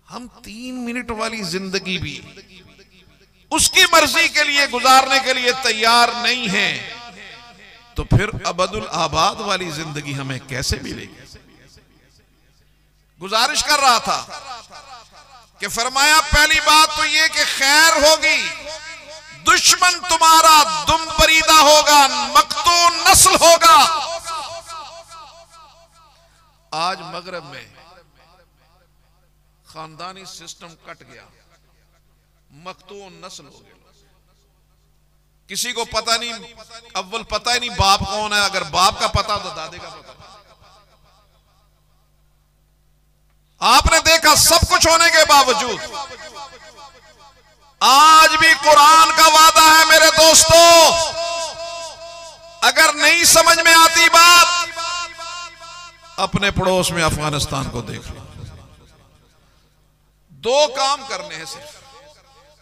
हम 3 मिनट वाली जिंदगी भी उसकी मर्जी के लिए गुजारने के लिए तैयार नहीं है, तो फिर अबदुल आबाद वाली जिंदगी हमें कैसे मिलेगी? गुजारिश कर रहा था कि फरमाया पहली बात तो यह कि खैर होगी, दुश्मन तुम्हारा दुम परीदा होगा, मकतू नस्ल होगा। आज मगरब में खानदानी सिस्टम कट गया, मकतू नस्ल हो गया। किसी को पता नहीं, अव्वल पता ही नहीं बाप कौन है, अगर बाप का पता तो दादे का पता। आपने देखा सब कुछ होने के बावजूद आज भी कुरान का वादा है मेरे दोस्तों, अगर नहीं समझ में आती बात, अपने पड़ोस में अफगानिस्तान को देख लो। 2 काम करने हैं सिर्फ,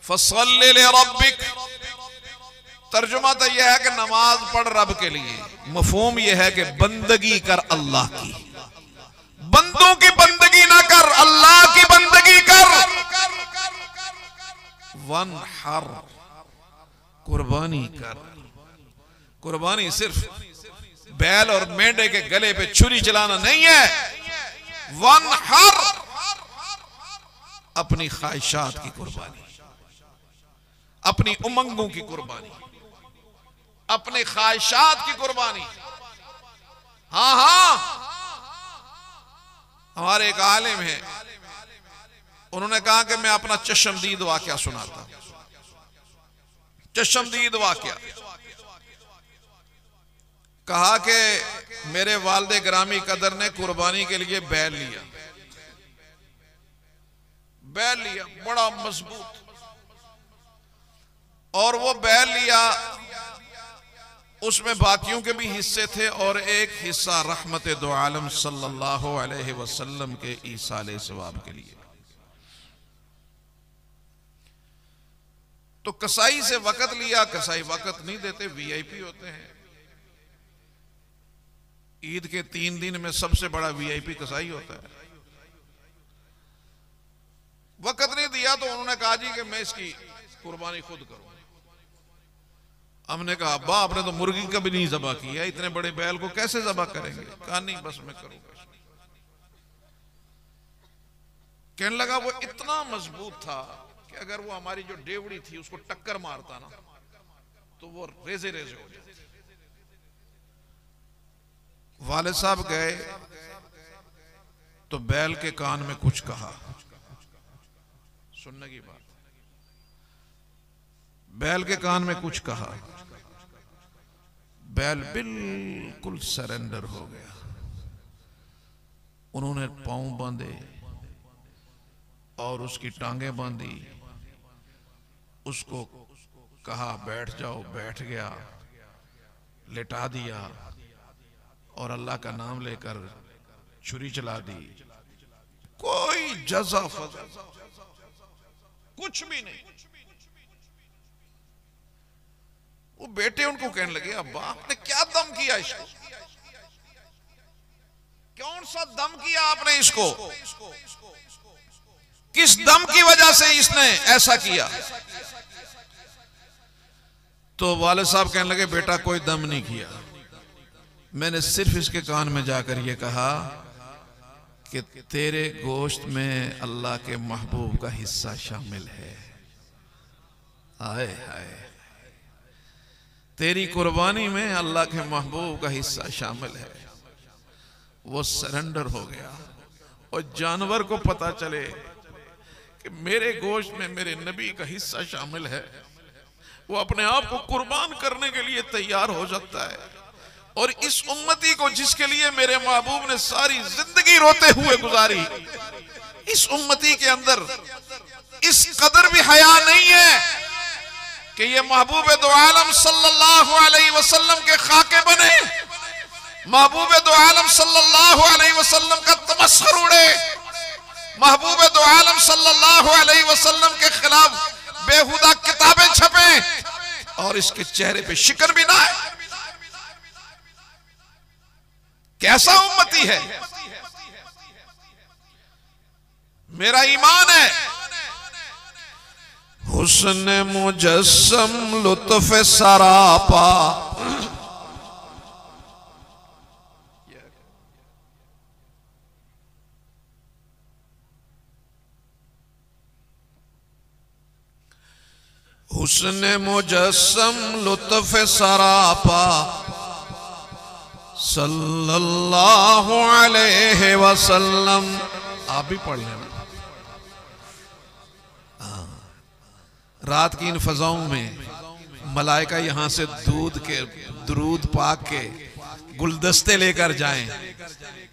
फसल्लि लिरब्बिक, तर्जुमा तो यह है कि नमाज पढ़ रब के लिए, मफहूम यह है कि बंदगी कर अल्लाह की, बंदों की बंदगी ना कर, अल्लाह की बंदगी कर। वनहर, कुर्बानी कर। कुर्बानी सिर्फ बैल और मेंढे के गले पे छुरी चलाना नहीं है। वनहर, अपनी ख्वाहिशात की कुर्बानी, अपनी उमंगों की कुर्बानी, अपने ख्वाहिशात की कुर्बानी। हाँ हाँ, हमारे एक आलिम है, उन्होंने कहा कि मैं अपना चश्मदीद वाकया सुनाता हूं। चश्मदीद वाकया, कहा कि मेरे वालिद ग्रामी कदर ने कुर्बानी के लिए बैल लिया, बैल लिया बड़ा मजबूत, और वो बैल लिया, उसमें बाकियों के भी हिस्से थे और एक हिस्सा रहमत दो आलम सल्लल्लाहु अलैहि वसल्लम के ईसाले सवाब के लिए। तो कसाई से वक़्त लिया, कसाई वक़्त नहीं देते, वीआईपी होते हैं, ईद के 3 दिन में सबसे बड़ा वीआईपी कसाई होता है। वक्त नहीं दिया तो उन्होंने कहा जी कि मैं इसकी कुर्बानी खुद करूं। हमने कहा अब्बा आपने तो मुर्गी का भी नहीं ज़बह किया, इतने बड़े बैल को कैसे ज़बह करेंगे? कहा नहीं बस मैं करूंगा। कहने लगा वो इतना मजबूत था कि अगर वो हमारी जो डेवड़ी थी उसको टक्कर मारता ना तो वो रेजे रेजे हो जाते। वाले साहब गए तो बैल के कान में कुछ कहा, सुनने की बात, बैल के कान में कुछ कहा, बैल बिल्कुल सरेंडर हो गया। उन्होंने पांव बांधे और उसकी टांगें बांधी, उसको कहा बैठ जाओ, बैठ गया, लेटा दिया और अल्लाह का नाम लेकर छुरी चला दी। कोई जज़ा फज़ा कुछ भी नहीं। वो बेटे उनको कहने लगे अब्बा आपने क्या दम किया इसको, कौन सा दम किया आपने इसको, किस दम की वजह से इसने ऐसा किया? तो वाले साहब कहने लगे बेटा कोई दम नहीं किया, मैंने सिर्फ इसके कान में जाकर यह कहा कि तेरे गोश्त में अल्लाह के महबूब का हिस्सा शामिल है। आए हाय, तेरी कुर्बानी में अल्लाह के महबूब का हिस्सा शामिल है। वो सरेंडर हो गया और जानवर को पता चले कि मेरे गोश्त में मेरे नबी का हिस्सा शामिल है, वो अपने आप को कुर्बान करने के लिए तैयार हो जाता है। और इस उम्मती को जिसके लिए मेरे महबूब ने सारी जिंदगी रोते हुए गुजारी, इस उम्मती के अंदर इस कदर भी हया नहीं है कि ये महबूब दो आलम सल्लल्लाहु अलैहि वसल्लम के खाके बने, महबूब दो आलम सल्लल्लाहु अलैहि वसल्लम का तमस्खुर उड़े, महबूब दो आलम सल्लल्लाहु अलैहि वसल्लम के खिलाफ बेहुदा किताबें छपे और इसके चेहरे पे शिकन भी ना है। कैसा उम्मती है? मेरा ईमान है हुस्न मुजस्सम लुत्फ सरापा, हुस्न मुजस्सम लुत्फ सरापा सल्लल्लाहु अलैहि वसल्लम। आप भी पढ़ लेना। रात की इन फजाओं में मलाइका यहां से दूध पाक के गुलदस्ते लेकर जाएं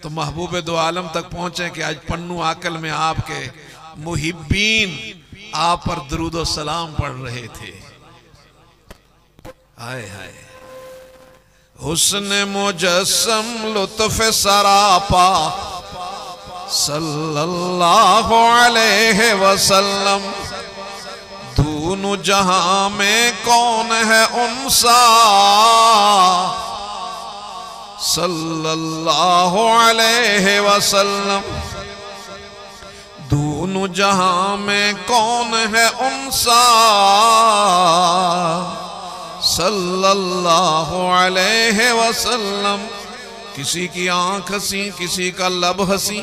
तो महबूब दो आलम तक पहुंचे कि आज पन्नू आकल में आपके मुहिब्बीन आप पर दरूद सलाम पढ़ रहे थे। हाय हाय, हुस्न मुजस्सम लुत्फ सरापा सल्लल्लाहु अलैहि वसल्लम, दूनु जहां में कौन है उनसा सल्लल्लाहु अलैहि वसल्लम, दूनु जहां में कौन है उनसा सल्लल्लाहु अलैहि वसल्लम। किसी की आंख हंसी, किसी का लब हंसी,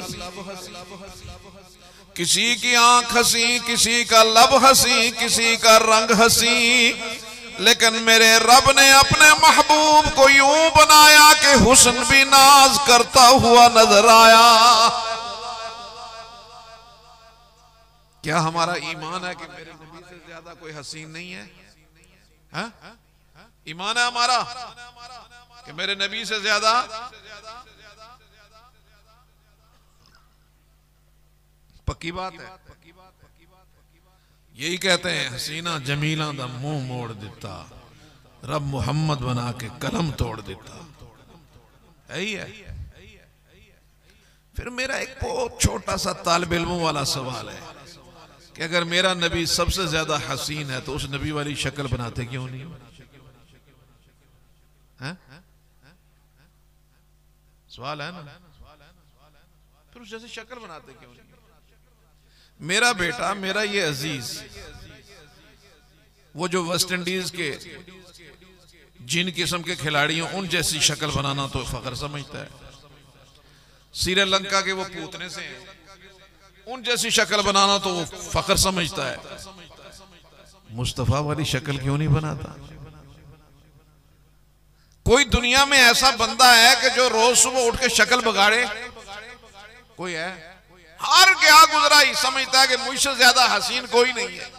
किसी की आंख हंसी, किसी का लब हंसी, किसी का रंग हंसी, लेकिन मेरे रब ने अपने महबूब को यूं बनाया कि हुस्न भी नाज करता हुआ नजर आया। क्या हमारा ईमान है कि मेरे नबी से ज्यादा कोई हसीन नहीं है? हा? ईमान है हमारा कि मेरे नबी से ज्यादा पक्की बात है। यही कहते हैं हसीना जमीला दा मुंह मोड़ दिता, रब मुहम्मद बना के कलम तोड़ दिता। यही है। फिर मेरा एक बहुत छोटा सा तालिब इल्मों वाला सवाल है कि अगर मेरा नबी सबसे ज्यादा हसीन है तो उस नबी वाली शक्ल बनाते क्यों नहीं? सवाल है ना, फिर उस जैसी शक्ल बनाते क्यों नहीं? मेरा बेटा, मेरा ये अजीज, वो जो वेस्ट इंडीज के जिन किस्म के खिलाड़ियों उन जैसी शक्ल बनाना तो फख्र समझता है। श्रीलंका के वो पूतने से उन जैसी शक्ल बनाना तो वो फख्र समझता है। मुस्तफा वाली शक्ल क्यों नहीं बनाता? कोई दुनिया में ऐसा बंदा है कि जो रोज सुबह उठ के शक्ल बिगाड़े? कोई है? हर क्या गुजरा ही समझता है कि मुझसे ज्यादा हसीन कोई नहीं है।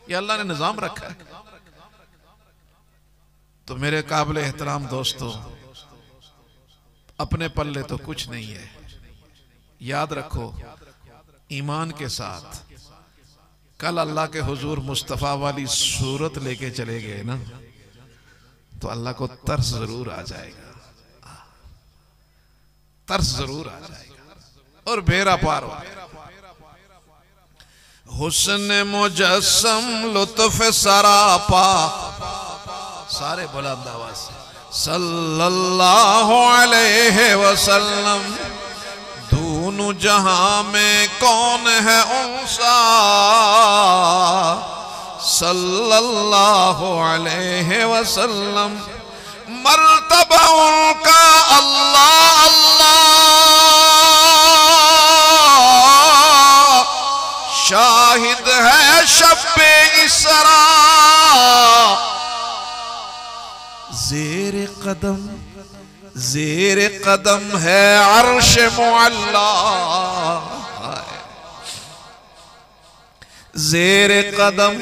ये अल्लाह ने निजाम रखा है। तो मेरे काबिल एहतराम दोस्तों, अपने पल्ले तो कुछ नहीं है। याद रखो, ईमान के साथ कल अल्लाह के हुजूर मुस्तफा वाली सूरत लेके चले गए ना, तो अल्लाह को तरस जरूर आ जाएगा, तरस जरूर आ जाएगा और बेरा पार हो जाएगा। हुस्न मुजस्सम लुत्फ सरापा, सारे बुलंद आवाज से सल्लल्लाहु अलैहि वसल्लम, दूनु जहां में कौन है उनसा, सल्लल्लाहु अलैहि वसल्लम, मर्तबा उनका अल्लाह अल्लाह, शाहिद है शब्बे इसरा, जेर कदम है अर्श मुअल्ला, जेर कदम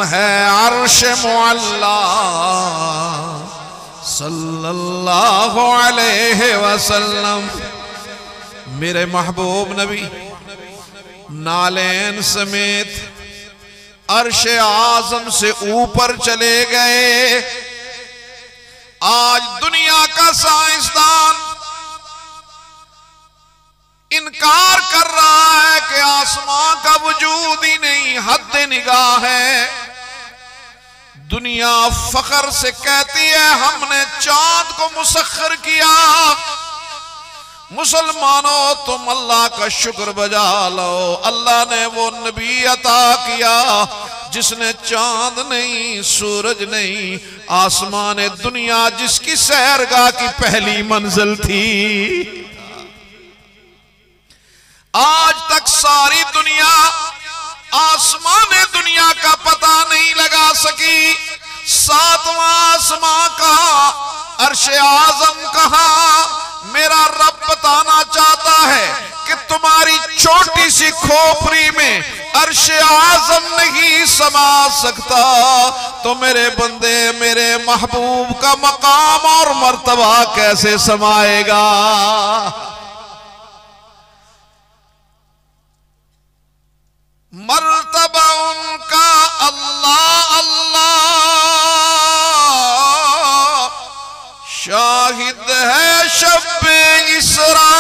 है अर्श मुअल्ला, सल्लल्लाहु अलैहि वसल्लम। मेरे महबूब नबी नालेन समेत अर्श आजम से ऊपर चले गए। आज दुनिया का साइंसदान इनकार कर रहा है कि आसमां का वजूद ही नहीं, हद निगाह है। दुनिया फख्र से कहती है हमने चांद को मुसख्खर किया। मुसलमानों, तुम अल्लाह का शुक्र बजा लो, अल्लाह ने वो नबी अता किया जिसने चांद नहीं, सूरज नहीं, आसमान दुनिया जिसकी सैरगाह की पहली मंजिल थी। आज तक सारी दुनिया आसमान दुनिया का पता नहीं लगा सकी। सातवां आसमां कहां, अर्श आजम कहां? मेरा रब बताना चाहता है कि तुम्हारी छोटी सी खोपड़ी में अर्श आजम नहीं समा सकता, तो मेरे बंदे, मेरे महबूब का मकाम और मर्तबा कैसे समाएगा? मर्तबा उनका अल्लाह अल्लाह, शाहिद है शब्बे इसरा,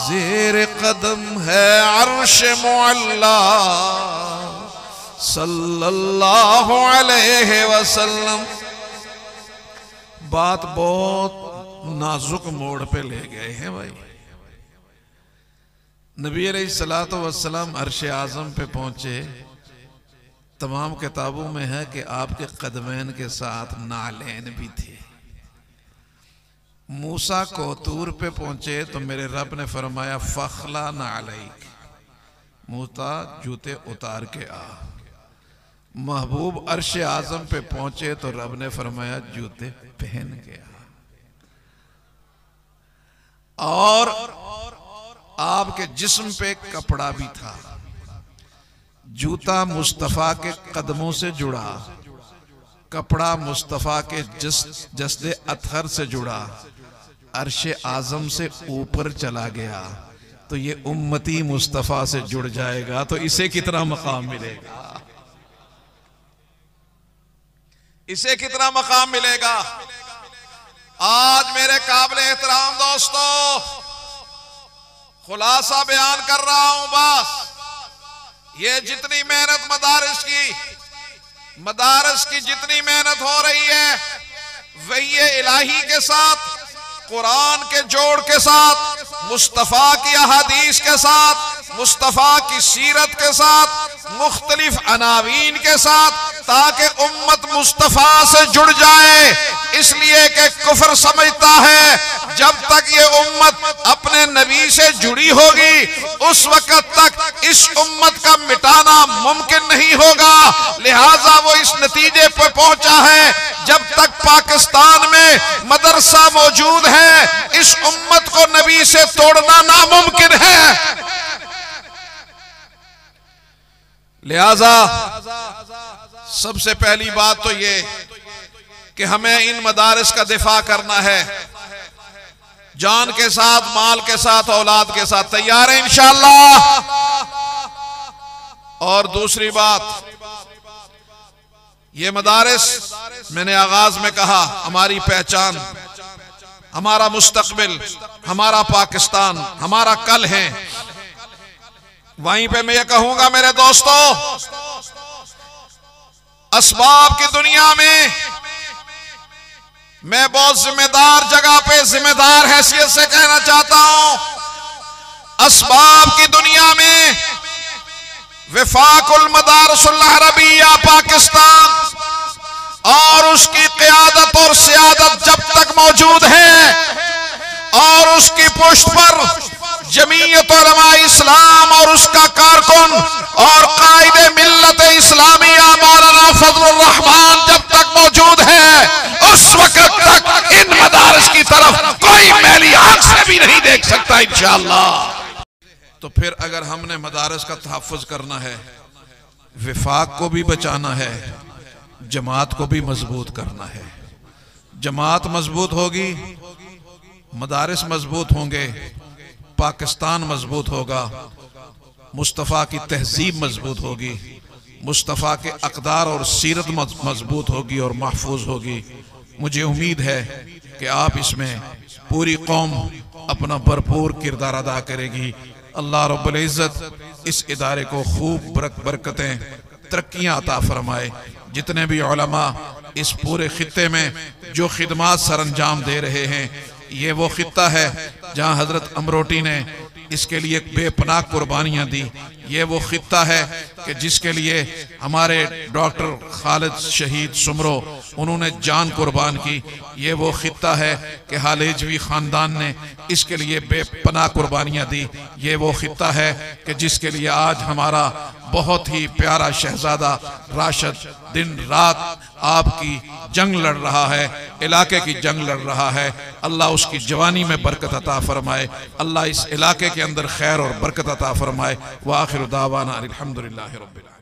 जेर कदम है अर्श मुअल्ला, सल्लल्लाहु अलैहि वसल्लम। बात बहुत नाजुक मोड़ पे ले गए हैं भाई। नबी अलैहिस्सलातु वस्सलाम अर्श आज़म पे पहुंचे। तमाम किताबों में है कि आपके कदमैन के साथ नालैन भी थे। मूसा को तूर पे पहुंचे तो मेरे रब ने फरमाया फखला नालैक, मूसा जूते उतार के आ। महबूब अर्श आज़म पे पहुंचे तो रब ने फरमाया जूते पहन के आ। और आपके जिस्म पे कपड़ा भी था। जूता मुस्तफ़ा के कदमों से जुड़ा, कपड़ा मुस्तफ़ा के जस्दे अतहर से जुड़ा, अर्शे आज़म से ऊपर चला गया। तो ये उम्मती मुस्तफ़ा से जुड़ जाएगा तो इसे कितना मकाम मिलेगा, इसे कितना मकाम मिलेगा। आज मेरे काबिल एहतराम दोस्तों, खुलासा बयान कर रहा हूं। बस ये जितनी मेहनत मदारिस की जितनी मेहनत हो रही है, वही इलाही के साथ, कुरान के जोड़ के साथ, मुस्तफ़ा की अहादीस के साथ, मुस्तफ़ा की सीरत के साथ, मुख्तलिफ अनावीन के साथ, ताकि उम्मत मुस्तफ़ा से जुड़ जाए। इसलिए कि कुफ्र समझता है जब तक ये उम्मत अपने नबी से जुड़ी होगी उस वक़्त तक इस उम्मत का मिटाना मुमकिन नहीं होगा। लिहाजा वो इस नतीजे पर पहुंचा है जब तक पाकिस्तान में मदरसा मौजूद है इस उम्मत को नबी से तोड़ना नामुमकिन है। लिहाजा सबसे पहली बात तो ये कि हमें इन मदारिस का दिफा करना है, जान के साथ, माल के साथ, औलाद के साथ। तैयार है इंशाअल्लाह। और दूसरी बात, ये मदारिस मैंने आगाज में कहा हमारी पहचान, हमारा मुस्तकबिल, हमारा पाकिस्तान, हमारा कल है। वहीं पे मैं ये कहूंगा मेरे दोस्तों, असबाब की दुनिया में मैं बहुत जिम्मेदार जगह पे जिम्मेदार हैसियत से कहना चाहता हूं, असबाब की दुनिया में विफाकुल मदारिसुल अरबिया पाकिस्तान और उसकी क़यादत और सियादत जब तक मौजूद है और उसकी पुष्ट पर जमीयत उलमा इस्लाम और उसका कारकुन और कायदे मिल्लत इस्लामिया मौलाना फजलुर रहमान जब तक मौजूद है उस वक्त तक इन मदारिस की तरफ कोई मैली आंख से भी नहीं देख सकता इंशाअल्लाह। तो फिर अगर हमने मदारिस का तहफ़्फ़ुज़ करना है, विफाक को भी बचाना है, जमात को भी मजबूत करना है। जमात मजबूत होगी, मदारिस मजबूत होंगे, पाकिस्तान मजबूत होगा, मुस्तफ़ा की तहजीब मजबूत होगी, मुस्तफ़ा के अक़दार और सीरत मजबूत होगी और महफूज होगी। मुझे उम्मीद है कि आप इसमें पूरी कौम अपना भरपूर किरदार अदा करेगी। अल्लाह रब्बुल इज़्ज़त इस इदारे को खूब बरकतें, तरक्कियाँ अता फरमाए। जितने भी उलमा इस पूरे खित्ते में जो खिदमात सरअंजाम दे रहे हैं, ये वो खित्ता है जहाँ हजरत अमरोटी ने इसके लिए बेपनाह कुर्बानियाँ दी। ये वो खित्ता है कि जिसके लिए हमारे डॉक्टर खालिद शहीद सुमरो उन्होंने जान कुर्बान की। ये वो खित्ता है कि हालेजवी ख़ानदान ने इसके लिए बेपनाह कुर्बानियाँ दी। ये वो खित्ता है कि जिसके लिए आज हमारा बहुत ही प्यारा शहजादा राशिद दिन रात आपकी जंग लड़ रहा है, इलाके की जंग लड़ रहा है। अल्लाह उसकी जवानी में बरकत अता फरमाए, अल्लाह इस इलाके के अंदर खैर और बरकत अता फरमाए। व आखिर दावाना अल्हम्दुलिल्लाहि रब्बिल आलमीन।